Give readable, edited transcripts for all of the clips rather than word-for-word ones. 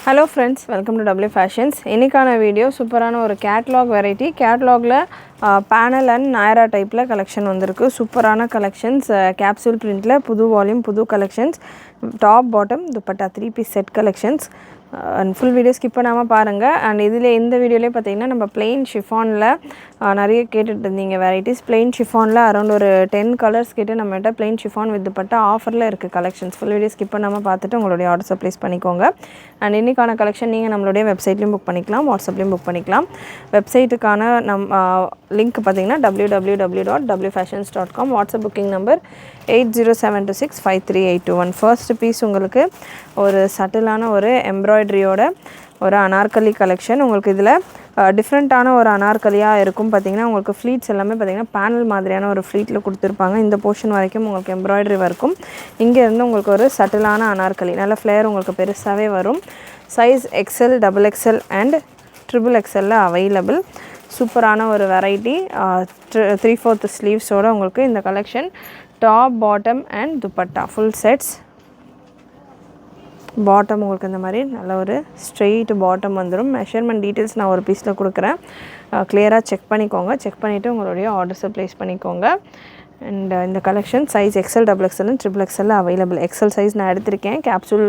Hello friends, welcome to W Fashions. இன்னைக்கான video சூப்பரான ஒரு கேட்டலாக் வெரைட்டி. கேட்டலாக்ல பேனல் அண்ட் நாயரா டைப்ல கலெக்ஷன் வந்திருக்கு. சூப்பரான கலெக்ஷன்ஸ், கேப்சூல் பிரிண்ட்ல புது வால்யூம், புது collections, top bottom dupatta 3 piece set collections. And full video skip பண்ணாமல் பாருங்கள். அண்ட் இதில் இந்த வீடியோலேயே பார்த்தீங்கன்னா நம்ம பிளெயின் ஷிஃபானில் நிறைய கேட்டுட்டு இருந்தீங்க வெரைட்டிஸ். பிளெயின் ஷிஃபானில் அரௌண்ட் ஒரு 10 கலர்ஸ் கேட்டு நம்மகிட்ட பிளெயின் ஷிஃபான் வித் துப்பட்டா ஆஃபரில் இருக்குது கலெக்ஷன்ஸ். ஃபுல் வீடியோ ஸ்கிப் பண்ணாமல் பார்த்துட்டு உங்களுடைய ஆர்டர்ஸை ப்ளேஸ் பண்ணிக்கோங்க. அண்ட் இன்றைக்கான கலெக்ஷன் நீங்கள் நம்மளுடைய வெப்சைட்லேயும் புக் பண்ணிக்கலாம், வாட்ஸ்அப்லேயும் புக் பண்ணிக்கலாம். வெப்சைட்டுக்கான லிங்க் பார்த்தீங்கன்னா www.wfashions.com. WhatsApp booking number 8072653821. First piece உங்களுக்கு ஒரு சட்டிலான ஒரு எம்ப்ராய்டரியோட ஒரு அனார்கலி கலெக்ஷன். உங்களுக்கு இதில் டிஃப்ரெண்ட்டான ஒரு அனார்கலியாக இருக்கும். பார்த்திங்கன்னா உங்களுக்கு ஃப்ளீட்ஸ் எல்லாமே பார்த்திங்கன்னா பேனல் மாதிரியான ஒரு ஃப்ளீட்டில் கொடுத்துருப்பாங்க. இந்த போர்ஷன் வரைக்கும் உங்களுக்கு எம்ப்ராய்டரி இருக்கும். இங்கேருந்து உங்களுக்கு ஒரு சட்டிலான அனார்கலி, நல்ல ஃப்ளேர் உங்களுக்கு பெருசாகவே வரும். Size XL, double XL and triple எக்ஸ்எல்ல அவைலபிள். சூப்பரான ஒரு வெரைட்டி. 3/4 ஸ்லீவ்ஸோடு உங்களுக்கு இந்த collection. Top, bottom and dupatta full sets. Bottom உங்களுக்கு இந்த மாதிரி நல்ல ஒரு ஸ்ட்ரெயிட் பாட்டம் வந்துடும். மெஷர்மெண்ட் டீட்டெயில்ஸ் நான் ஒரு பீஸில் கொடுக்குறேன், கிளியராக செக் பண்ணிக்கோங்க. செக் பண்ணிவிட்டு உங்களுடைய ஆர்டர்ஸை ப்ளேஸ் பண்ணிக்கோங்க. அண்ட் இந்த collection size XL, double XL and triple எக்ஸ்எல்ல அவைலபிள். எக்ஸ்எல் சைஸ் நான் எடுத்திருக்கேன். கேப்சூல்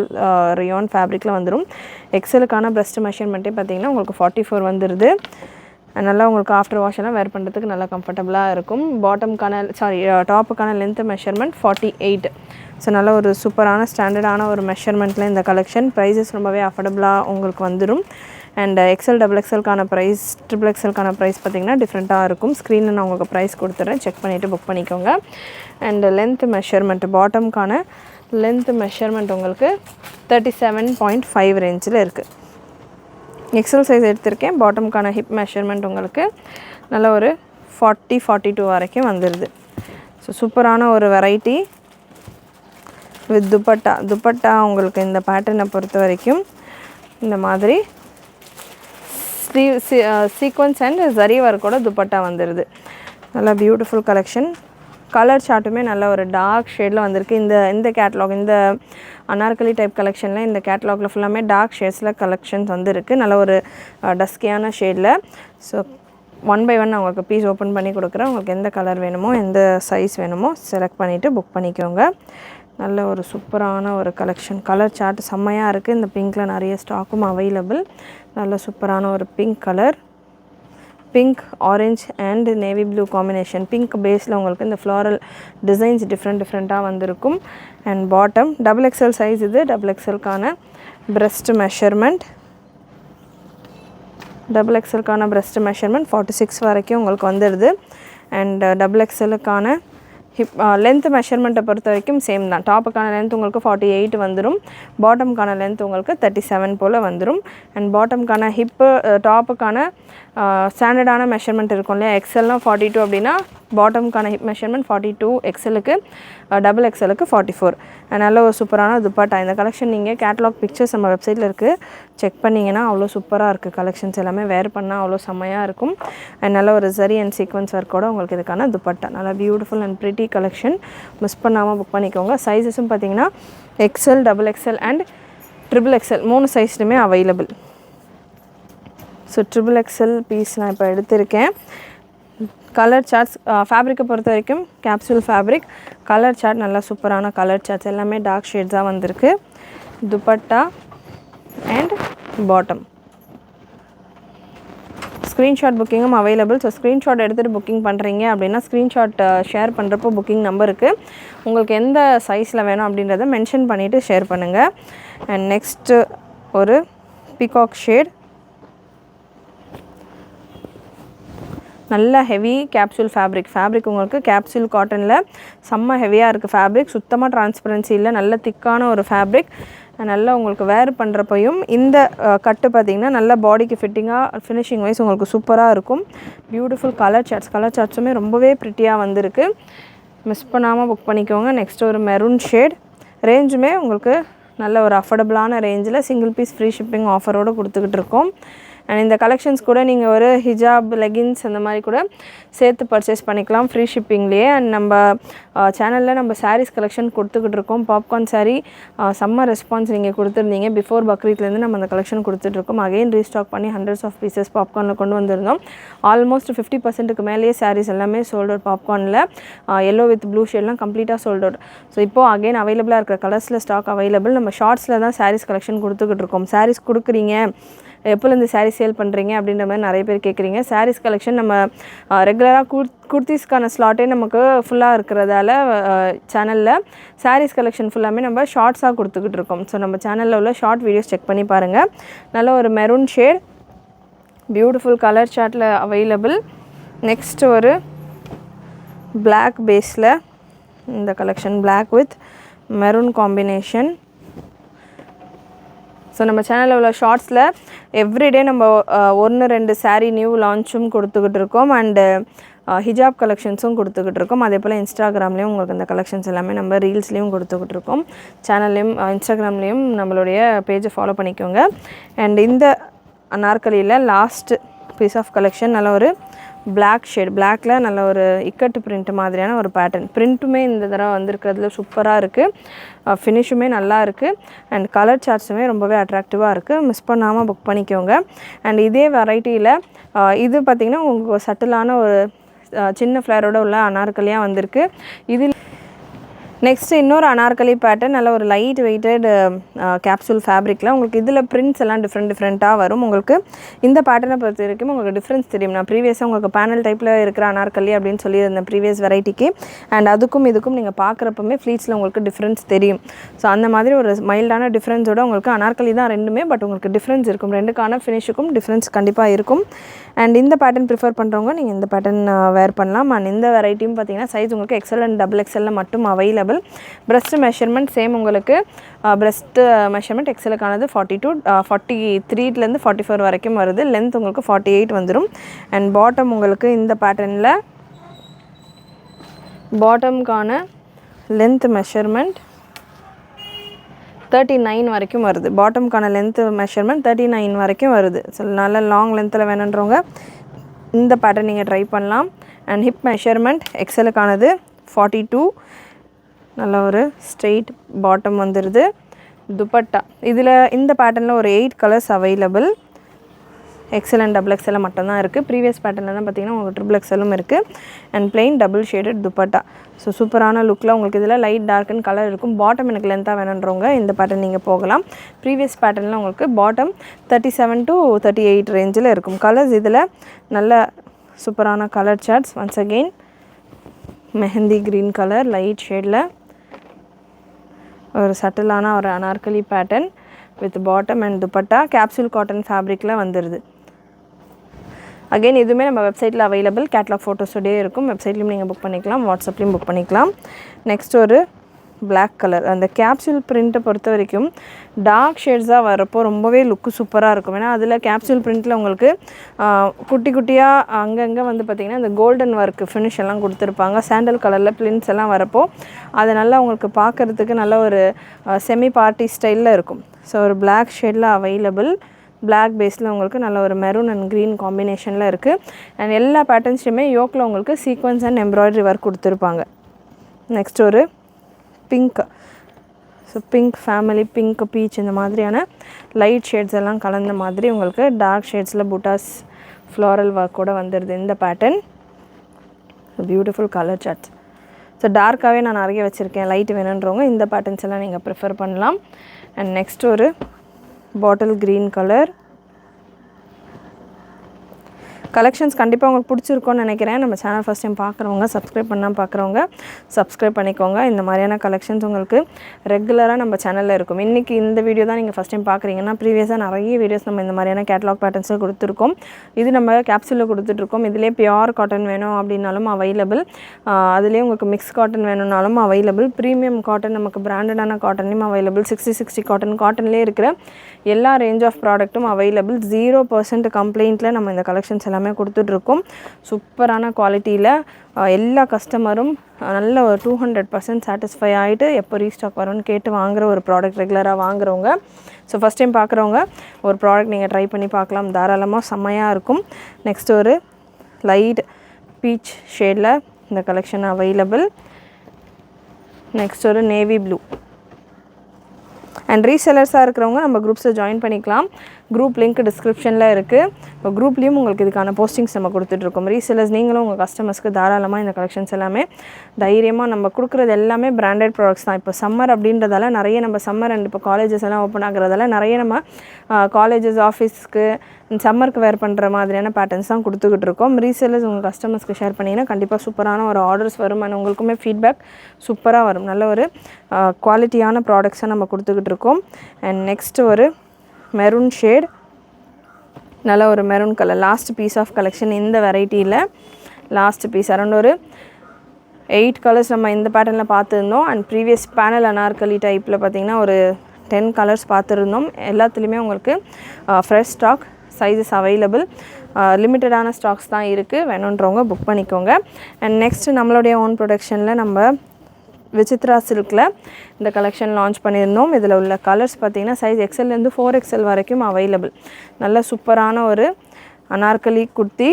ரியான் ஃபேப்ரிக்கில் வந்துடும். எக்ஸ்எலுக்கான பிரஸ்ட் மெஷர்மெண்ட்டே பார்த்தீங்கன்னா உங்களுக்கு 44 வந்துடுது. நல்லா உங்களுக்கு ஆஃப்டர் வாஷ் எல்லாம் வேர் பண்ணுறதுக்கு நல்லா கம்ஃபர்டபுளாக இருக்கும். டாப்புக்கான லென்த் மெஷர்மெண்ட் 48. ஸோ நல்ல ஒரு சூப்பரான ஸ்டாண்டர்டான ஒரு மெஷர்மெண்ட்டில் இந்த கலெக்ஷன். ப்ரைஸஸ் ரொம்பவே அஃபோர்டபுளாக உங்களுக்கு வந்துடும். அண்ட் எக்ஸ்எல், டபுள் எக்ஸ்எல்கான ப்ரைஸ், ட்ரிபிள் எக்ஸ்எல்கான ப்ரைஸ் பார்த்திங்கன்னா டிஃப்ரெண்ட்டாக இருக்கும். ஸ்க்ரீனில் நான் உங்களுக்கு ப்ரைஸ் கொடுத்துட்றேன், செக் பண்ணிவிட்டு புக் பண்ணிக்கோங்க. அண்ட் லென்த் மெஷர்மெண்ட், பாட்டம்கான லென்த் மெஷர்மெண்ட் உங்களுக்கு 37.5 ரேஞ்சில் இருக்குது. எக்ஸ்எல் சைஸ் எடுத்திருக்கேன். பாட்டம்கான ஹிப் மெஷர்மெண்ட் உங்களுக்கு நல்ல ஒரு 40-42 வரைக்கும் வந்துடுது. ஸோ சூப்பரான ஒரு வெரைட்டி வித் துப்பட்டா. துப்பட்டா உங்களுக்கு இந்த பேட்டர்னை பொறுத்த வரைக்கும் இந்த மாதிரி சீக்வன்ஸ் அண்ட் ஜரி ஒர்க்கோட துப்பட்டா வந்துடுது. நல்லா பியூட்டிஃபுல் கலெக்ஷன். கலர் சார்ட்டுமே நல்ல ஒரு டார்க் ஷேடில் வந்திருக்கு. இந்த கேட்லாக், இந்த அனார்கலி டைப் கலெக்ஷனில் இந்த கேட்லாகில் ஃபுல்லாமே டார்க் ஷேட்ஸில் கலெக்ஷன்ஸ் வந்துருக்கு. நல்ல ஒரு டஸ்கியான ஷேடில். ஸோ 1 by 1 நான் உங்களுக்கு பீஸ் ஓப்பன் பண்ணி கொடுக்குறேன். உங்களுக்கு எந்த கலர் வேணுமோ, எந்த சைஸ் வேணுமோ செலக்ட் பண்ணிவிட்டு புக் பண்ணிக்கோங்க. நல்ல ஒரு சூப்பரான ஒரு கலெக்ஷன். கலர் சார்ட் செம்மையாக இருக்குது. இந்த பிங்க்கில் நிறைய ஸ்டாக்கும் அவைலபிள். நல்ல சூப்பரான ஒரு pink colour. Pink, orange and navy blue combination. Pink பேஸில் உங்களுக்கு இந்த ஃப்ளாரல் டிசைன்ஸ் டிஃப்ரெண்ட்டாக வந்திருக்கும். And bottom double XL size. இது டபுள் எக்ஸ்எல்கான பிரஸ்ட் மெஷர்மெண்ட். டபுள் எக்ஸ்எல்கான பிரஸ்ட் மெஷர்மெண்ட் 46 வரைக்கும் உங்களுக்கு வந்துடுது. அண்ட் டபுள் எக்ஸ்எலுக்கான ஹிப் லென்த் மெஷர்மெண்ட்டை பொறுத்த வரைக்கும் சேம் தான். டாப்புக்கான லென்த் உங்களுக்கு 48 வந்துடும். பாட்டம்கான லென்த் உங்களுக்கு 37 போல் வந்துடும். அண்ட் பாட்டம்கான ஹிப்பு, டாப்புக்கான ஸ்டாண்டர்டான மெஷர்மெண்ட் இருக்கும் இல்லையா, எக்ஸ்எல்னால் 42 அப்படின்னா பாட்டம்கான ஹிப் மெஷர்மெண்ட் 42, எக்ஸ்எலுக்கு டபுள் எக்ஸ்எலுக்கு 44. நல்ல ஒரு சூப்பரான துப்பட்டா. இந்த கலெக்ஷன் நீங்கள் கேட்லாக் பிக்சர்ஸ் நம்ம வெப்சைட்டில் இருக்குது, செக் பண்ணிங்கன்னா அவ்வளோ சூப்பராக இருக்குது. கலெக்ஷன்ஸ் எல்லாமே வேர் பண்ணால் அவ்வளோ செம்மையாக இருக்கும். அண்ட் நல்ல ஒரு ஜரி அண்ட் சீக்வன்ஸ் ஒர்க்கோட உங்களுக்கு இதுக்கான துப்பட்டா. நல்லா beautiful and pretty collection. Miss பண்ணாமல் புக் பண்ணிக்கோங்க. சைஸஸும் பார்த்தீங்கன்னா XL, double XL and triple XL 3 சைஸ்லையுமே available. So triple XL piece நான் இப்போ எடுத்திருக்கேன். கலர் சார்ட்ஸ், ஃபேப்ரிக்கை பொறுத்த வரைக்கும் கேப்சூல் ஃபேப்ரிக். கலர் சார்ட் நல்லா சூப்பரான கலர் சார்ட்ஸ், எல்லாமே டார்க் ஷேட்ஸாக வந்திருக்கு. Dupatta and bottom. ஸ்க்ரீன்ஷாட் புக்கிங்கும் அவைலபிள். ஸோ ஸ்க்ரீன்ஷாட் எடுத்துகிட்டு புக்கிங் பண்ணுறீங்க அப்படின்னா ஸ்க்ரீன்ஷாட் ஷேர் பண்ணுறப்போ புக்கிங் நம்பருக்கு உங்களுக்கு எந்த சைஸில் வேணும் அப்படின்றத மென்ஷன் பண்ணிவிட்டு ஷேர் பண்ணுங்கள். அண்ட் நெக்ஸ்ட்டு ஒரு பீகாக் ஷேட். நல்ல ஹெவி கேப்சூல் ஃபேப்ரிக் உங்களுக்கு கேப்சூல் காட்டனில் செம்ம ஹெவியாக இருக்குது ஃபேப்ரிக். சுத்தமாக டிரான்ஸ்பரன்சி இல்லை, நல்ல திக்கான ஒரு ஃபேப்ரிக். நல்லா உங்களுக்கு வேர் பண்ணுறப்பையும் இந்த கட்டு பார்த்திங்கன்னா நல்ல பாடிக்கு ஃபிட்டிங்காக, ஃபினிஷிங் வைஸ் உங்களுக்கு சூப்பராக இருக்கும். பியூட்டிஃபுல் கலர் சார்ட்ஸுமே ரொம்பவே ப்ரிட்டியாக வந்திருக்கு. மிஸ் பண்ணாமல் புக் பண்ணிக்கோங்க. நெக்ஸ்ட் ஒரு மெரூன் ஷேட். ரேஞ்சுமே உங்களுக்கு நல்ல ஒரு அஃபோர்டபுளான ரேஞ்சில் சிங்கிள் பீஸ் ஃப்ரீ ஷிப்பிங் ஆஃபரோடு கொடுத்துக்கிட்டு இருக்கோம். அண்ட் இந்த கலெக்ஷன்ஸ் கூட நீங்கள் ஒரு ஹிஜாப் லெகின்ஸ் அந்த மாதிரி கூட சேர்த்து பர்ச்சேஸ் பண்ணிக்கலாம் ஃப்ரீ ஷிப்பிங்லேயே. அண்ட் நம்ம சேனலில் நம்ம சாரீஸ் கலெக்ஷன் கொடுத்துக்கிட்டு இருக்கோம். பாப்கார்ன் சாரீ செம்ம ரெஸ்பான்ஸ் நீங்கள் கொடுத்துருந்தீங்க. பிஃபோர் பக்ரீத்லேருந்து நம்ம அந்த கலெக்ஷன் கொடுத்துட்ருக்கோம். அகைன் ரீஸ்டாக் பண்ணி ஹண்ட்ரட்ஸ் ஆஃப் பீசஸ் பாப்கார்னில் கொண்டு வந்திருந்தோம். ஆல்மோஸ்ட் 50%க்கு மேலேயே சாரீஸ் எல்லாமே சோல்ட் அவுட். பாப்கார்னில் எல்லோ வித் ப்ளூ ஷேட்லாம் கம்ப்ளீட்டாக சோல்ட் அவுட். ஸோ இப்போது அகைன் அவைலபிளாக இருக்கிற கலர்ஸில் ஸ்டாக் அவைலபிள். நம்ம ஷார்ட்ஸில் தான் சாரீஸ் கலெக்ஷன் கொடுத்துக்கிட்டு இருக்கோம். சாரீஸ் கொடுக்குறீங்க, எப்போலேருந்து சாரீ சேல் பண்ணுறீங்க அப்படின்ற மாதிரி நிறைய பேர் கேட்குறீங்க. சாரீஸ் கலெக்ஷன் நம்ம ரெகுலராக குர்த்திஸ்க்கான ஸ்லாட்டே நமக்கு ஃபுல்லாக இருக்கிறதால சேனலில் சாரீஸ் கலெக்ஷன் ஃபுல்லாமே நம்ம ஷார்ட்ஸாக கொடுத்துக்கிட்டு இருக்கோம். ஸோ நம்ம சேனலில் உள்ள ஷார்ட் வீடியோஸ் செக் பண்ணி பாருங்கள். நல்ல ஒரு மெரூன் ஷேட், பியூட்டிஃபுல் கலர் சார்ட்டில் அவைலபிள். நெக்ஸ்ட் ஒரு பிளாக் பேஸில் இந்த collection, black with maroon combination. So நம்ம சேனலில் உள்ள ஷார்ட்ஸில் எவ்ரிடே நம்ம 1-2 சாரீ நியூ லான்ச்சும் கொடுத்துக்கிட்டு இருக்கோம். அண்டு ஹிஜாப் கலெக்ஷன்ஸும் கொடுத்துக்கிட்டு இருக்கோம். அதே போல் இன்ஸ்டாகிராம்லேயும் உங்களுக்கு இந்த கலெக்ஷன்ஸ் எல்லாமே நம்ம ரீல்ஸ்லேயும் கொடுத்துக்கிட்டு இருக்கோம். சேனல்லையும் இன்ஸ்டாகிராம்லேயும் நம்மளுடைய பேஜை ஃபாலோ பண்ணிக்கோங்க. அண்ட் இந்த அனார்கலியில் லாஸ்ட் பீஸ் ஆஃப் கலெக்ஷன் நல்ல ஒரு பிளாக் ஷேட், பிளாக்ல நல்ல ஒரு இக்கட்டு பிரிண்ட் மாதிரியான ஒரு பேட்டர்ன். பிரிண்ட்டுமே இந்த தடவை வந்திருக்கிறதுல சூப்பராக இருக்குது. ஃபினிஷுமே நல்லா இருக்குது. அண்ட் கலர் சார்ட்ஸுமே ரொம்பவே அட்ராக்டிவாக இருக்குது. மிஸ் பண்ணாமல் புக் பண்ணிக்கோங்க. அண்ட் இதே வெரைட்டியில் இது பார்த்திங்கன்னா உங்களுக்கு சட்டிலான ஒரு சின்ன ஃப்ளேரோட உள்ள அனார்கலியாக வந்திருக்கு. இதில் நெக்ஸ்ட்டு இன்னொரு அனார்கலி பேட்டர்ன், நல்ல ஒரு லைட் வெயிட்டட் கேப்சூல் ஃபேப்ரிக்கில் உங்களுக்கு இதில் பிரிண்ட்ஸ் எல்லாம் டிஃப்ரெண்ட்டாக வரும். உங்களுக்கு இந்த பேட்டர்னை பொறுத்த வரைக்கும் உங்களுக்கு டிஃப்ரென்ஸ் தெரியும். நான் ப்ரீவியஸாக உங்களுக்கு பேனல் டைப்பில் இருக்கிற அனார்கலி அப்படின்னு சொல்லியிருந்தேன் ப்ரீவியஸ் வெரைட்டிக்கு. அண்ட் அதுக்கும் இதுக்கும் நீங்கள் பார்க்குறப்பமே ஃப்ளீட்ஸில் உங்களுக்கு டிஃப்ரென்ஸ் தெரியும். ஸோ அந்த மாதிரி ஒரு மைல்டான டிஃப்ரென்ஸோட உங்களுக்கு அனார்கலி தான் ரெண்டுமே, பட் உங்களுக்கு டிஃப்ரென்ஸ் இருக்கும். ரெண்டுக்கான ஃபினிஷுக்கும் டிஃப்ரென்ஸ் கண்டிப்பாக இருக்கும். அண்ட் இந்த பேட்டர்ன் ப்ரிஃபர் பண்ணுறவங்க நீங்கள் இந்த பேட்டர்ன் வேர் பண்ணலாம். அண்ட் இந்த வெரைட்டியும் பார்த்தீங்கன்னா சைஸ் உங்களுக்கு XL அண்ட் XXL மட்டும் அவைலபிள். பிரஸ்ட் மெஷர்மெண்ட் சேம் உங்களுக்கு பிரஸ்ட் மெஷர்மெண்ட் எக்ஸலுக்கானது 42, 43லேருந்து 44 வரைக்கும் வருது. லென்த் உங்களுக்கு 48 வந்துடும். அண்ட் பாட்டம் உங்களுக்கு இந்த பேட்டர்னில் பாட்டம்கான லென்த் மெஷர்மெண்ட் 39 வரைக்கும் வருது. பாட்டம்கான லென்த் மெஷர்மெண்ட் 39 வரைக்கும் வருது. ஸோ நல்ல லாங் லென்த்தில் வேணுன்றவங்க இந்த பேட்டர்ன் நீங்கள் ட்ரை பண்ணலாம். அண்ட் ஹிப் மெஷர்மெண்ட் எக்ஸலுக்கானது 42, நல்ல ஒரு ஸ்ட்ரெயிட் பாட்டம் வந்துடுது. துப்பட்டா இதில் இந்த பேட்டர்னில் ஒரு 8 colours available. XL and XXL மட்டும்தான் இருக்குது. ப்ரீவியஸ் பேட்டர்னில் தான் பார்த்தீங்கன்னா உங்களுக்கு XXLம் இருக்குது. And plain double shaded dupatta. So சூப்பரான லுக்கில் உங்களுக்கு இதில் லைட் டார்க்குன்னு கலர் இருக்கும். பாட்டம் எனக்கு லென்த்தாக வேணுன்றவங்க இந்த பேட்டர்ன் நீங்கள் போகலாம். ப்ரீவியஸ் பேட்டர்னில் உங்களுக்கு பாட்டம் 37 to 38 ரேஞ்சில் இருக்கும். கலர்ஸ் இதில் நல்ல சூப்பரான colour charts. Once again mehndi green colour light ஷேடில் ஒரு சட்டிலான ஒரு Anarkali pattern with bottom and dupatta capsule cotton ஃபேப்ரிக்கில் வந்துடுது. அகெயின் இதுவுமே நம்ம வெப்சைட்டில் அவைலபிள். கேட்லாக் ஃபோட்டோஸோடே இருக்கும். வெப்சைட்லேயும் நீங்கள் புக் பண்ணிக்கலாம், வாட்ஸ்அப்லேயும் புக் பண்ணிக்கலாம். நெக்ஸ்ட் ஒரு பிளாக் கலர். அந்த கேப்சூல் பிரிண்ட்டை பொறுத்த வரைக்கும் டார்க் ஷேட்ஸாக வரப்போ ரொம்பவே லுக்கு சூப்பராக இருக்கும். ஏன்னா அதில் கேப்சூல் பிரிண்ட்டில் உங்களுக்கு குட்டி குட்டியாக அங்கங்கே வந்து பார்த்திங்கன்னா இந்த கோல்டன் ஒர்க் ஃபினிஷ் எல்லாம் கொடுத்துருப்பாங்க. சாண்டல் கலரில் பிரிண்ட்ஸ் எல்லாம் வரப்போ அது நல்லா உங்களுக்கு பார்க்குறதுக்கு நல்ல ஒரு செமி பார்ட்டி ஸ்டைலில் இருக்கும். ஸோ ஒரு பிளாக் ஷேடில் அவைலபிள். பிளாக் பேஸில் உங்களுக்கு நல்ல ஒரு மெரூன் அண்ட் க்ரீன் காம்பினேஷனில் இருக்குது. அண்ட் எல்லா பேட்டர்ன்ஸ்லையுமே யோக்கில் உங்களுக்கு சீக்வன்ஸ் அண்ட் எம்ப்ராய்டரி ஒர்க் கொடுத்துருப்பாங்க. நெக்ஸ்ட் ஒரு pink. So pink family, pink, beach இந்த மாதிரியான லைட் ஷேட்ஸ் எல்லாம் கலந்த மாதிரி உங்களுக்கு டார்க் ஷேட்ஸில் புட்டாஸ் ஃப்ளாரல் ஒர்க்கோடு வந்துடுது இந்த pattern. Beautiful colour charts. So டார்க்காகவே நான் நிறைய வச்சுருக்கேன். லைட் வேணுன்றவங்க இந்த பேட்டர்ன்ஸ் எல்லாம் நீங்கள் ப்ரிஃபர் பண்ணலாம். அண்ட் நெக்ஸ்ட் ஒரு பாட்டில் க்ரீன் கலர். கலெக்ஷன்ஸ் கண்டிப்பாக உங்களுக்கு பிடிச்சிருக்கோன்னு நினைக்கிறேன். நம்ம சேனல் ஃபஸ்ட் டைம் பார்க்குறவங்க, சப்ஸ்கிரைப் பண்ணால் பார்க்குறவங்க சப்ஸ்கிரைப் பண்ணிக்கோங்க. இந்த மாதிரியான கலெக்ஷன்ஸ் உங்களுக்கு ரெகுலராக நம்ம சேனலில் இருக்கும். இன்றைக்கி இந்த வீடியோ தான் நீங்கள் ஃபஸ்ட் டைம் பார்க்குறீங்கன்னா ப்ரீவியஸாக நிறைய வீடியோஸ் நம்ம இந்த மாதிரியான கேட்லாக் பேட்டர்ன்ஸில் கொடுத்துருக்கோம். இது நம்ம கேப்சூலில் கொடுத்துட்ருக்கோம். இதிலே பியோர் காட்டன் வேணும் அப்படின்னாலும் அவைலபிள். அதுலேயே உங்களுக்கு மிக்ஸ் காட்டன் வேணும்னாலும் அவைலபிள். ப்ரீமியம் காட்டன் நமக்கு பிராண்டடான காட்டன்லேயும் அவைலபிள். 60 காட்டன்லேயே இருக்கிற எல்லா ரேஞ்ச் ஆஃப் ப்ராடக்ட்டும் அவைலபிள். 0% கம்ப்ளைண்ட்டில் நம்ம இந்த கலெக்ஷன்ஸ் எல்லாமே எல்லாமே கொடுத்துட்ருக்கோம். சூப்பரான குவாலிட்டியில் எல்லா கஸ்டமரும் நல்ல ஒரு 200% சாட்டிஸ்ஃபை ஆகிட்டு எப்போ ரீஸ்டாக் வரும்னு கேட்டு வாங்குகிற ஒரு ப்ராடக்ட், ரெகுலராக வாங்குறவங்க. ஸோ ஃபஸ்ட் டைம் பார்க்குறவங்க ஒரு ப்ராடக்ட் நீங்கள் ட்ரை பண்ணி பார்க்கலாம், தாராளமாக செம்மையாக இருக்கும். நெக்ஸ்ட் ஒரு லைட் பீச் ஷேடில் இந்த கலெக்ஷன் அவைலபிள். நெக்ஸ்ட் ஒரு நேவி ப்ளூ. அண்ட் ரீசெல்லர்ஸாக இருக்கிறவங்க நம்ம குரூப்ஸில் ஜாயின் பண்ணிக்கலாம். குரூப் லிங்க் டிஸ்கிரிப்ஷனில் இருக்குது. இப்போ குரூப்லேயும் உங்களுக்கு இதுக்கான போஸ்டிங்ஸ் நம்ம கொடுத்துட்ருக்கோம். ரீசெல்லர்ஸ் நீங்களும் உங்கள் கஸ்டமர்ஸ்க்கு தாராளமாக இந்த கலெக்ஷன்ஸ் எல்லாமே தைரியமாக நம்ம கொடுக்குறது எல்லாமே பிராண்டட் ப்ராடக்ட்ஸ் தான். இப்போ சம்மர் அப்படின்றதால நிறைய நம்ம சம்மர் அண்ட் இப்போ காலேஜஸ் எல்லாம் ஓப்பன் ஆகுறதால நிறைய நம்ம காலேஜஸ் ஆஃபீஸ்க்கு சம்மருக்கு வேர் பண்ணுற மாதிரியான பேட்டர்ன்ஸ் தான் கொடுத்துக்கிட்டு இருக்கோம். ரீசெல்லர்ஸ் உங்கள் கஸ்டமர்ஸ்க்கு ஷேர் பண்ணிங்கன்னா கண்டிப்பாக சூப்பரான ஒரு ஆர்டர்ஸ் வரும். அண்ட் உங்களுக்குமே ஃபீட்பேக் சூப்பராக வரும். நல்ல ஒரு குவாலிட்டியான ப்ராடக்ட்ஸை நம்ம கொடுத்துக்கிட்டு இருக்கோம். அண்ட் நெக்ஸ்ட் ஒரு மெரூன் ஷேட், நல்ல ஒரு maroon colour last piece of collection. இந்த வெரைட்டியில் லாஸ்ட் பீஸ் அரௌண்ட் ஒரு 8 கலர்ஸ் நம்ம இந்த பேட்டர்னில் பார்த்துருந்தோம். அண்ட் ப்ரீவியஸ் பேனல் அனார்கலி டைப்பில் பார்த்திங்கன்னா ஒரு 10 கலர்ஸ் பார்த்துருந்தோம். எல்லாத்துலேயுமே உங்களுக்கு ஃப்ரெஷ் ஸ்டாக், சைஸஸ் அவைலபிள், லிமிட்டடான ஸ்டாக்ஸ் தான் இருக்குது. வேணுன்றவங்க புக் பண்ணிக்கோங்க. அண்ட் நெக்ஸ்ட் நம்மளுடைய ஓன் ப்ரொடக்ஷனில் நம்ம விசித்ரா சில்கில் இந்த கலெக்ஷன் லான்ச் பண்ணியிருந்தோம். இதில் உள்ள கலர்ஸ் பார்த்திங்கன்னா சைஸ் எக்ஸல்லேருந்து 4XL வரைக்கும் அவைலபிள். நல்ல சூப்பரான ஒரு அனார்கலி குர்த்தி,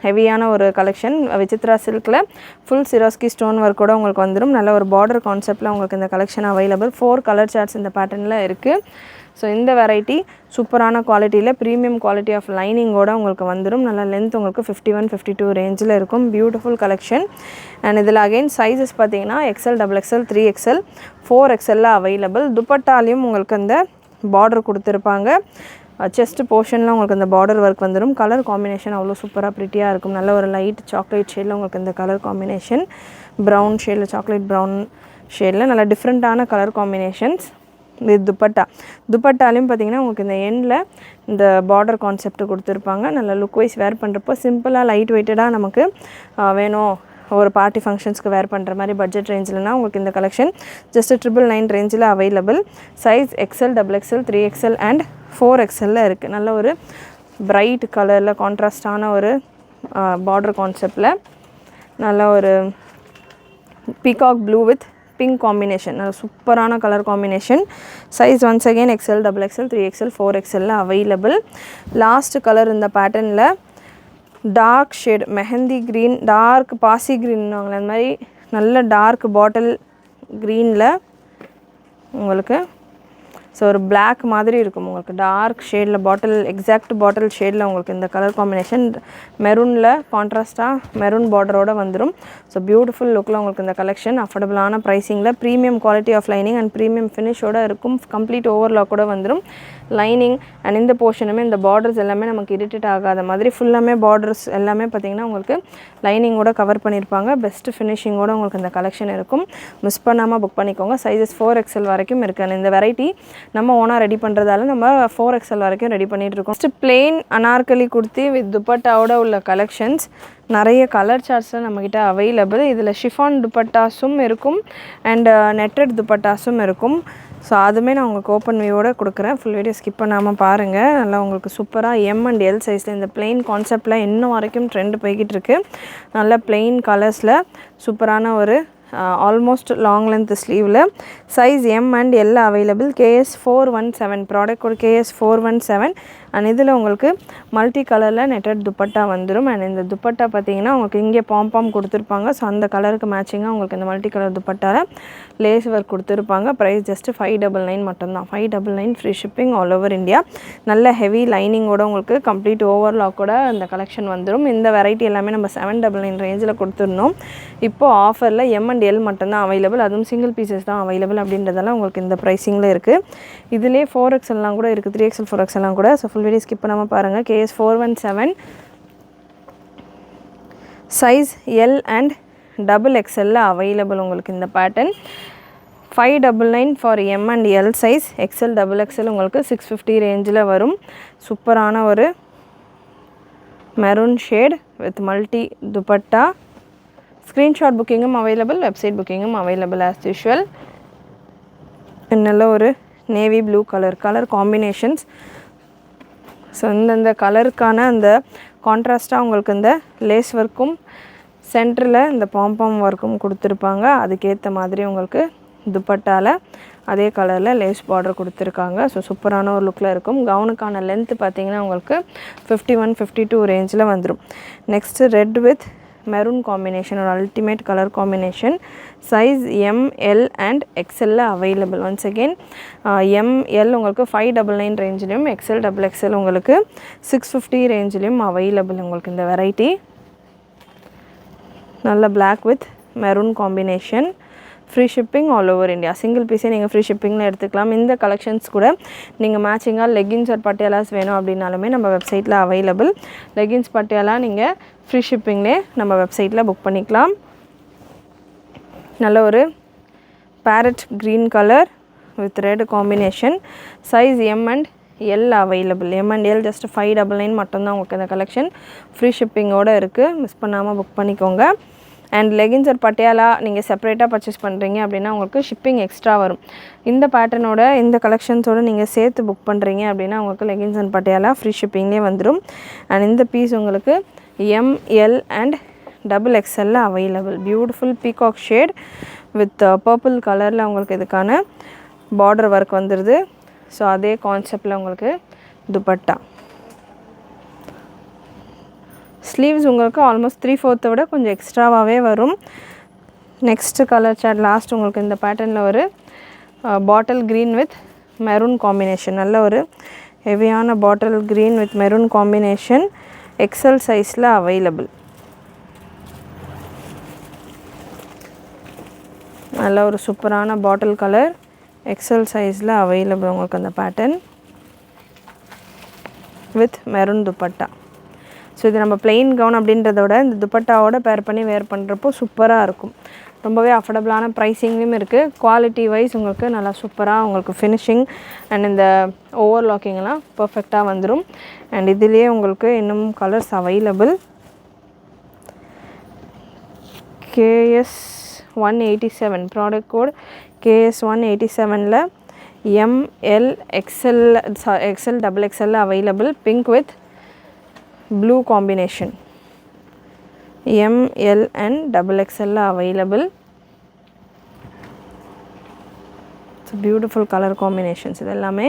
ஹெவியான ஒரு கலெக்ஷன். விசித்ரா சில்கில் ஃபுல் சிரோஸ்கி ஸ்டோன் ஒர்க்கோடு உங்களுக்கு வந்துடும். நல்ல ஒரு பார்டர் கான்செப்டில் உங்களுக்கு இந்த கலெக்ஷன் அவைலபிள். 4 கலர் சார்ட்ஸ் இந்த பேட்டர்னில் இருக்குது. ஸோ இந்த வெரைட்டி சூப்பரான குவாலிட்டியில் ப்ரீமியம் குவாலிட்டி ஆஃப் லைனிங்கோடு உங்களுக்கு வந்துடும். நல்ல லென்த் உங்களுக்கு 51-52 ரேஞ்சில் இருக்கும். Beautiful collection. அண்ட் இதில் அகெயின் சைஸஸ் பார்த்தீங்கன்னா XL, XXL, 3XL, 4XL available. துப்பட்டாலையும் உங்களுக்கு அந்த பார்டர் கொடுத்துருப்பாங்க. செஸ்ட் போர்ஷனில் உங்களுக்கு இந்த பார்டர் ஒர்க் வந்துடும். கலர் காம்பினேஷன் அவ்வளோ சூப்பராக ப்ரிட்டியாக இருக்கும். நல்ல ஒரு லைட் சாக்லேட் ஷேடில் உங்களுக்கு இந்த கலர் காம்பினேஷன், ப்ரௌன் ஷேடில், சாக்லேட் ப்ரௌன் ஷேடில் நல்ல டிஃப்ரெண்ட்டான கலர் காம்பினேஷன்ஸ். இது துப்பட்டாலையும் பார்த்திங்கன்னா உங்களுக்கு இந்த எண்டில் இந்த பார்டர் கான்செப்ட் கொடுத்துருப்பாங்க. நல்ல லுக் வைஸ் வேர் பண்ணுறப்போ சிம்பிளாக லைட் வெயிட்டடாக நமக்கு வேணும், ஒரு பார்ட்டி ஃபங்க்ஷன்ஸ்க்கு வேர் பண்ணுற மாதிரி பட்ஜெட் ரேஞ்சில்னா உங்களுக்கு இந்த கலெக்ஷன் ஜஸ்ட் 999 ரேஞ்சில் available. Size XL, XXL, 3XL and 4XL இருக்குது. நல்ல ஒரு பிரைட் கலரில் கான்ட்ராஸ்டான ஒரு பார்டர் கான்செப்டில் நல்ல ஒரு peacock blue with pink combination, நல்ல சூப்பரான colour combination. Size once again XL, XXL, 3XL, 4XL available. Last colour இந்த பேட்டர்னில் dark shade mehndi green, dark பாசி க்ரீன்வாங்களே அந்த மாதிரி நல்ல டார்க் பாட்டில் க்ரீனில் உங்களுக்கு ஸோ ஒரு பிளாக் மாதிரி இருக்கும். உங்களுக்கு டார்க் ஷேடில் பாட்டில், எக்ஸாக்ட் பாட்டில் ஷேடில் உங்களுக்கு இந்த கலர் காம்பினேஷன் மெரூனில் கான்ட்ராஸ்ட்டாக மெரூன் பார்டரோடு வந்துடும். ஸோ பியூட்டிஃபுல் லுக்கில் உங்களுக்கு இந்த கலெக்ஷன் அஃபோர்டபுளான ப்ரைஸிங்கில் premium quality of lining and premium ஃபினிஷோடு இருக்கும். கம்ப்ளீட் ஓவர்லாக் கூட வந்துடும். லைனிங் அண்ட் இந்த போர்ஷனுமே இந்த பார்டர்ஸ் எல்லாமே நமக்கு இரிட்டேட் ஆகாத மாதிரி ஃபுல்லாமே பார்டர்ஸ் எல்லாமே பார்த்திங்கன்னா உங்களுக்கு லைனிங்கோட கவர் பண்ணியிருப்பாங்க. பெஸ்ட்டு ஃபினிஷிங்கோடு உங்களுக்கு இந்த கலெக்ஷன் இருக்கும். மிஸ் பண்ணாமல் புக் பண்ணிக்கோங்க. சைஸஸ் 4XL வரைக்கும் இருக்குது. இந்த வெரைட்டி நம்ம ஓனாக ரெடி பண்ணுறதால நம்ம 4XL வரைக்கும் ரெடி பண்ணிகிட்ருக்கோம். First plain Anarkali kurti with துப்பட்டாவோட உள்ள கலெக்ஷன்ஸ் நிறைய கலர் சார்ட்ஸில் நம்மக்கிட்ட அவைலபிள். இதில் ஷிஃபான் துப்பட்டாஸும் இருக்கும் அண்ட் நெட்டட் துப்பட்டாஸும் இருக்கும். ஸோ அதுவுமே நான் உங்களுக்கு ஓப்பன் வியூவோட கொடுக்குறேன். ஃபுல் வீடியோ ஸ்கிப் பண்ணாமல் பாருங்கள். நல்லா உங்களுக்கு சூப்பராக M and L சைஸில் இந்த பிளெயின் கான்செப்டில் இன்னும் வரைக்கும் ட்ரெண்ட் போய்கிட்டு இருக்குது. நல்ல பிளெயின் கலர்ஸில் சூப்பரான ஒரு ஆல்மோஸ்ட் லாங் லென்த் ஸ்லீவில் size M and L available. KS417 product code KS417. And இதில் உங்களுக்கு மல்டி கலரில் நெட்டட் துப்பட்டா வந்துடும். அண்ட் இந்த துப்பட்டா பார்த்திங்கன்னா உங்களுக்கு இங்கே பாம் கொடுத்துருப்பாங்க. ஸோ அந்த கலருக்கு மேட்சிங்காக உங்களுக்கு இந்த மல்டி கலர் துப்பட்டாவில் லேஸ் ஒர்க் கொடுத்துருப்பாங்க. ப்ரைஸ் ஜஸ்ட்டு 599 மட்டும்தான். 599 free shipping all over India. நல்ல ஹெவி லைனிங்கோட உங்களுக்கு கம்ப்ளீட் ஓவர்லாக்கோட இந்த கலெக்ஷன் வந்துடும். இந்த வெரைட்டி எல்லாமே நம்ம 799 ரேஞ்சில் கொடுத்துருந்தோம். இப்போது ஆஃபரில் M and L மட்டும்தான் அவைலபிள். அதுவும் சிங்கிள் பீசஸ் தான் அவைலபிள் அப்படின்றதெல்லாம் உங்களுக்கு இந்த ப்ரைஸிங்கில் இருக்குது. இதிலே 4XLலாம் கூட இருக்குது, 3XL 4XLலாம் கூட. ஸோ ஃபுல் வீடியோ ஸ்கிப் பண்ணாமல் பாருங்கள். KS417 size L and XXL available உங்களுக்கு இந்த pattern. 599 for M and L size. XL XXL உங்களுக்கு 650 ரேஞ்சில் வரும். சூப்பரான ஒரு maroon shade with multi dupatta. Screenshot புக்கிங்கும் அவைலபிள், வெப்சைட் புக்கிங்கும் அவைலபிள் ஆஸ் யூஷுவல். நல்ல ஒரு navy blue colour combinations. So இந்தந்த கலருக்கான அந்த கான்ட்ராஸ்ட்டாக உங்களுக்கு இந்த லேஸ் ஒர்க்கும் சென்டரில் இந்த பாம்பாம் ஒர்க்கும் கொடுத்துருப்பாங்க. அதுக்கேற்ற மாதிரி உங்களுக்கு துப்பட்டாவில் அதே கலரில் லேஸ் பார்டர் கொடுத்துருக்காங்க. ஸோ சூப்பரான ஒரு லுக்கில் இருக்கும். கவுனுக்கான லென்த்து பார்த்திங்கன்னா உங்களுக்கு 51-52 ரேஞ்சில் வந்துடும். Next red with maroon combination, ஒரு ultimate colour combination. Size ML and XL available. Once again ML உங்களுக்கு 599 ரேஞ்சிலையும், XL உங்களுக்கு 650 ரேஞ்சிலையும் அவைலபிள் உங்களுக்கு இந்த வெரைட்டி. நல்ல black with maroon combination. Free shipping all over India. Single பீஸே நீங்கள் ஃப்ரீ ஷிப்பிங்கில் எடுத்துக்கலாம். இந்த கலெக்ஷன்ஸ் கூட நீங்கள் மேட்சிங்காக லெகின்ஸ் ஆர் பட்டியாலாஸ் வேணும் அப்படின்னாலுமே நம்ம வெப்சைட்டில் அவைலபிள். லெகின்ஸ் பட்டியாலா நீங்கள் ஃப்ரீ ஷிப்பிங்லே நம்ம வெப்சைட்டில் புக் பண்ணிக்கலாம். நல்ல ஒரு farad green colour with red combination. Size M and L available. M and L just 599 மட்டும்தான் உங்களுக்கு இந்த கலெக்ஷன் ஃப்ரீ ஷிப்பிங்கோடு இருக்குது. மிஸ் பண்ணாமல் புக் பண்ணிக்கோங்க. அண்ட் லெகின்ஸ் ஆர் பட்டியாலா நீங்கள் செப்பரேட்டாக பர்ச்சேஸ் பண்ணுறீங்க அப்படின்னா உங்களுக்கு ஷிப்பிங் எக்ஸ்ட்ரா வரும். இந்த பேட்டர்னோட இந்த கலெக்ஷன்ஸோடு நீங்கள் சேர்த்து புக் பண்ணுறீங்க அப்படின்னா உங்களுக்கு லெகின்ஸ் அண்ட் பட்டியாலா ஃப்ரீ ஷிப்பிங்லேயே வந்துடும். அண்ட் இந்த பீஸ் உங்களுக்கு ML and XXL available. Beautiful peacock shade with purple கலரில் உங்களுக்கு இதுக்கான பார்டர் ஒர்க் வந்துடுது. ஸோ அதே கான்செப்டில் உங்களுக்கு துப்பட்டா. ஸ்லீவ்ஸ் உங்களுக்கு ஆல்மோஸ்ட் 3/4 விட கொஞ்சம் எக்ஸ்ட்ராவாகவே வரும். நெக்ஸ்ட்டு கலர் சார்ட் லாஸ்ட் உங்களுக்கு இந்த பேட்டர்னில் ஒரு bottle green with maroon combination. நல்ல ஒரு ஹெவியான bottle green with maroon combination. XL சைஸில் அவைலபிள். நல்ல ஒரு சூப்பரான பாட்டில் கலர் XL சைஸில் அவைலபிள் உங்களுக்கு அந்த pattern with maroon dupatta. So இது நம்ம பிளெயின் கவுன் அப்படின்றத விட இந்த துப்பட்டாவோட பேர் பண்ணி வேர் பண்ணுறப்போ சூப்பராக இருக்கும். ரொம்பவே அஃபோர்டபுளான ப்ரைஸிங்லேயும் இருக்குது. குவாலிட்டி வைஸ் உங்களுக்கு நல்லா சூப்பராக உங்களுக்கு ஃபினிஷிங் அண்ட் இந்த ஓவர்லாக்கிங்லாம் பர்ஃபெக்டாக வந்துடும். அண்ட் இதுலேயே உங்களுக்கு இன்னும் colours available. KS 187 product code KS 187ல் ML XL available. Pink with blue combination. ML and XXL available. Beautiful colour combinations இது எல்லாமே.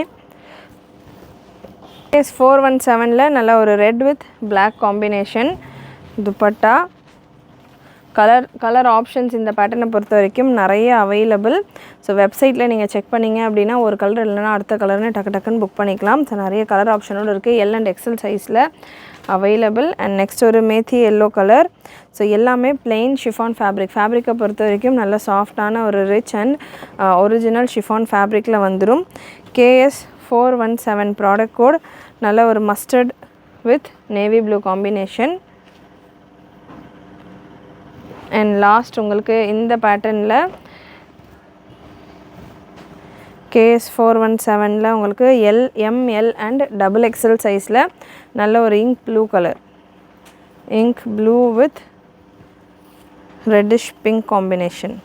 KS 417ல் நல்ல ஒரு red with black combination dupatta. Colour options இந்த பேட்டர்னை பொறுத்த வரைக்கும் நிறைய அவைலபிள். ஸோ வெப்சைட்டில் நீங்கள் செக் பண்ணிங்க அப்படின்னா ஒரு கலர் இல்லைனா அடுத்த கலர்னு டக்குன்னு புக் பண்ணிக்கலாம். ஸோ நிறைய கலர் ஆப்ஷனோடு இருக்குது. L and XL சைஸில் அவைலபிள். அண்ட் நெக்ஸ்ட் ஒரு மேத்தி எல்லோ கலர். ஸோ எல்லாமே பிளெயின் ஷிஃபான் ஃபேப்ரிக்கை பொறுத்த வரைக்கும் நல்ல சாஃப்டான ஒரு ரிச் அண்ட் ஒரிஜினல் ஷிஃபான் ஃபேப்ரிக்கில் வந்துடும். KS 417 product code. நல்ல ஒரு mustard with navy blue combination. And last உங்களுக்கு இந்த பேட்டர்னில் KS 417ல் உங்களுக்கு ML and XXL சைஸில் நல்ல ஒரு ink blue colour. Ink blue with reddish pink combination.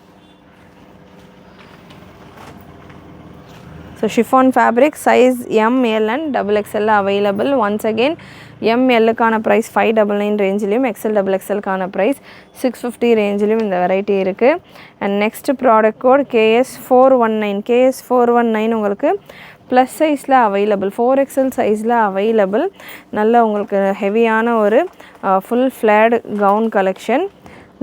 So chiffon fabric size ML and XXL available. Once again MLக்கான ப்ரைஸ் 599 ரேஞ்சிலையும், XXLக்கான ப்ரைஸ் 650 ரேஞ்சிலையும் இந்த வெரைட்டி இருக்குது. And next product code KS 419. KS 419 உங்களுக்கு ப்ளஸ் சைஸில் அவைலபிள். 4XL சைஸில் available. நல்ல உங்களுக்கு ஹெவியான ஒரு full flared gown collection.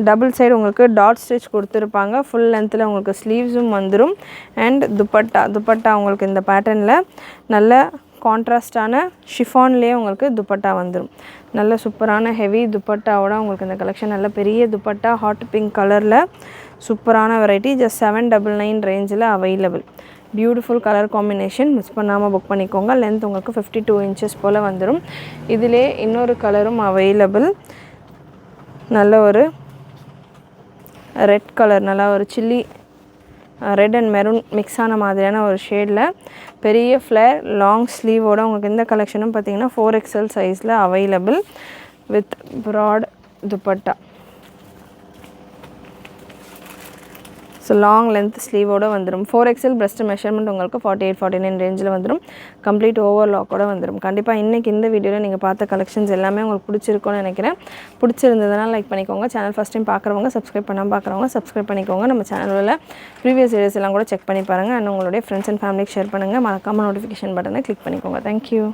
Double side உங்களுக்கு டாட் ஸ்டிச் கொடுத்துருப்பாங்க. ஃபுல் லென்த்தில் உங்களுக்கு ஸ்லீவ்ஸும் வந்துடும். அண்ட் துப்பட்டா உங்களுக்கு இந்த பேட்டர்னில் நல்ல கான்ட்ராஸ்டான ஷிஃபான்லேயே உங்களுக்கு துப்பட்டா வந்துடும். நல்ல சூப்பரான ஹெவி துப்பட்டாவோட உங்களுக்கு இந்த கலெக்ஷன் நல்ல பெரிய துப்பட்டா ஹாட் பிங்க் கலரில் சூப்பரான வெரைட்டி. ஜஸ்ட் 799 ரேஞ்சில் available. Beautiful colour combination. Miss பண்ணாமல் புக் பண்ணிக்கோங்க. லென்த் உங்களுக்கு 52 இன்ச்சஸ் போல் வந்துடும். இதிலே இன்னொரு கலரும் அவைலபிள். நல்ல ஒரு ரெட் கலர், நல்லா ஒரு chilli red and maroon mix ஆன மாதிரியான ஒரு ஷேடில் பெரிய ஃப்ளேர் லாங் ஸ்லீவோட உங்களுக்கு இந்த கலெக்ஷனும் பார்த்திங்கன்னா 4XL சைஸில் available with broad dupatta. So long length ஸ்லீவோடு வந்துடும். 4XL breast மெஷர்மெண்ட் உங்களுக்கு 48-49 ரேஞ்சில் வந்துடும். கம்ப்ளீட் ஓவர்லாக்கோட வந்துடும். கண்டிப்பாக இன்றைக்கி இந்த வீடியோவில் நீங்கள் பார்த்த கலெக்ஷன்ஸ் எல்லாமே உங்களுக்கு பிடிச்சிருக்கும்னு நினைக்கிறேன். பிடிச்சிருந்ததுனால லைக் பண்ணிக்கோங்க. சேனல் ஃபஸ்ட் டைம் பார்க்குறவங்க, சப்ஸ்கிரைப் பண்ணாமல் பார்க்குறவங்க சப்ஸ்கிரைப் பண்ணிக்கோங்க. நம்ம சேனலில் ப்ரீவியஸ் வீடியோஸ் எல்லாம் கூட செக் பண்ணி பாருங்கள். அண்ட் உங்களுடைய ஃப்ரெண்ட்ஸ் அண்ட் ஃபேமிலிக்கு ஷேர் பண்ணுங்கள். மறக்காமல் நோட்டிஃபிகேஷன் பட்டனை கிளிக் பண்ணிக்கோங்க. தேங்க்யூ.